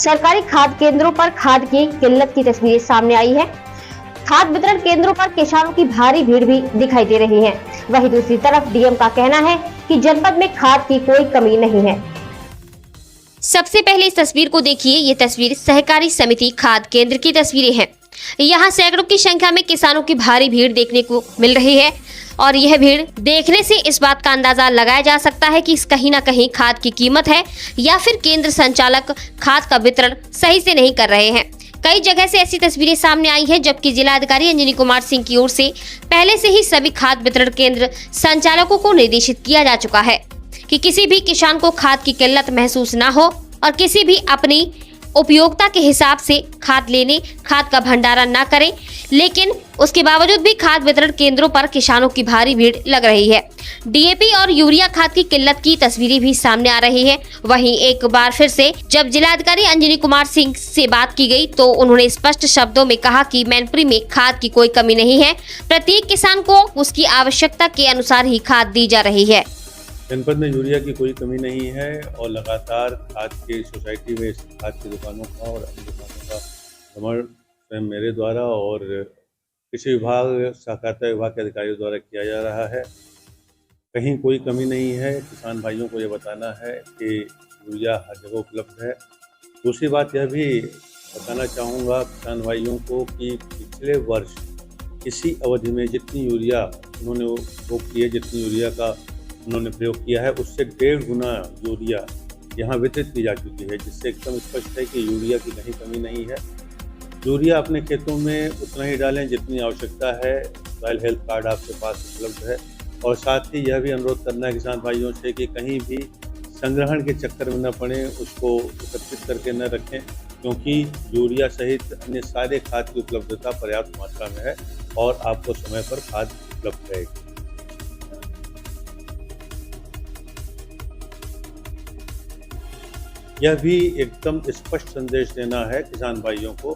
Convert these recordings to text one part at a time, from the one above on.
सरकारी खाद केंद्रों पर खाद की किल्लत की तस्वीरें सामने आई है। खाद वितरण केंद्रों पर किसानों की भारी भीड़ भी दिखाई दे रही है। वहीं दूसरी तरफ डीएम का कहना है कि जनपद में खाद की कोई कमी नहीं है। सबसे पहले इस तस्वीर को देखिए। ये तस्वीर सहकारी समिति खाद केंद्र की तस्वीरें हैं। यहाँ सैकड़ों की संख्या में किसानों की भारी भीड़ देखने को मिल रही है और यह भीड़ देखने से इस बात का अंदाजा लगाया जा सकता है कि कहीं ना कहीं खाद की कीमत है या फिर केंद्र संचालक खाद का वितरण सही से नहीं कर रहे हैं। कई जगह से ऐसी तस्वीरें सामने आई हैं, जबकि जिलाधिकारी अंजनी कुमार सिंह की ओर से पहले से ही सभी खाद वितरण केंद्र संचालकों को निर्देशित किया जा चुका है कि किसी भी किसान को खाद की किल्लत महसूस न हो और किसी भी अपनी उपयोगिता के हिसाब से खाद लेने, खाद का भंडारण न करें। लेकिन उसके बावजूद भी खाद वितरण केंद्रों पर किसानों की भारी भीड़ लग रही है। डीएपी और यूरिया खाद की किल्लत की तस्वीरें भी सामने आ रही है। वहीं एक बार फिर से जब जिलाधिकारी अंजनी कुमार सिंह से बात की गई तो उन्होंने स्पष्ट शब्दों में कहा कि मैनपुरी में खाद की कोई कमी नहीं है। प्रत्येक किसान को उसकी आवश्यकता के अनुसार ही खाद दी जा रही है। जनपद में यूरिया की कोई कमी नहीं है और लगातार खाद की सोसाइटी में खाद की दुकानों का और अन्य दुकानों का भ्रमण स्वयं मेरे द्वारा और कृषि विभाग, सहकारिता विभाग के अधिकारियों द्वारा किया जा रहा है। कहीं कोई कमी नहीं है। किसान भाइयों को ये बताना है कि यूरिया हर जगह उपलब्ध है। दूसरी बात यह भी बताना चाहूँगा किसान भाइयों को कि पिछले वर्ष इसी अवधि में जितनी यूरिया उन्होंने उपभोग की है, जितनी यूरिया का उन्होंने प्रयोग किया है, उससे 1.5 गुना यूरिया यहाँ वितरित की जा चुकी है, जिससे एकदम स्पष्ट है कि यूरिया की कहीं कमी नहीं है। यूरिया अपने खेतों में उतना ही डालें जितनी आवश्यकता है। सॉइल हेल्थ कार्ड आपके पास उपलब्ध है और साथ ही यह भी अनुरोध करना है किसान भाइयों से कि कहीं भी संग्रहण के चक्कर में न पड़ें, उसको एकत्रित करके न रखें, क्योंकि यूरिया सहित अन्य सारे खाद की उपलब्धता पर्याप्त मात्रा में है और आपको समय पर खाद उपलब्ध रहेगी। यह भी एकदम स्पष्ट संदेश देना है किसान भाइयों को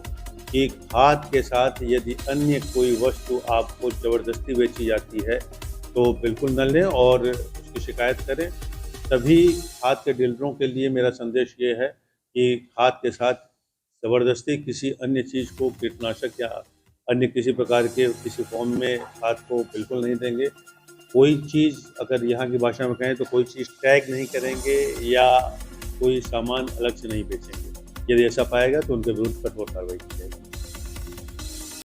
कि खाद के साथ यदि अन्य कोई वस्तु आपको ज़बरदस्ती बेची जाती है तो बिल्कुल न लें और उसकी शिकायत करें। सभी खाद के डीलरों के लिए मेरा संदेश ये है कि खाद के साथ ज़बरदस्ती किसी अन्य चीज़ को, कीटनाशक या अन्य किसी प्रकार के किसी फॉर्म में खाद को बिल्कुल नहीं देंगे। कोई चीज़, अगर यहाँ की भाषा में कहें तो कोई चीज़ टैग नहीं करेंगे या कोई सामान अलग से नहीं बेचेंगे। यदि ऐसा पाएगा तो उनके विरुद्ध कठोर कार्रवाई की जाएगी।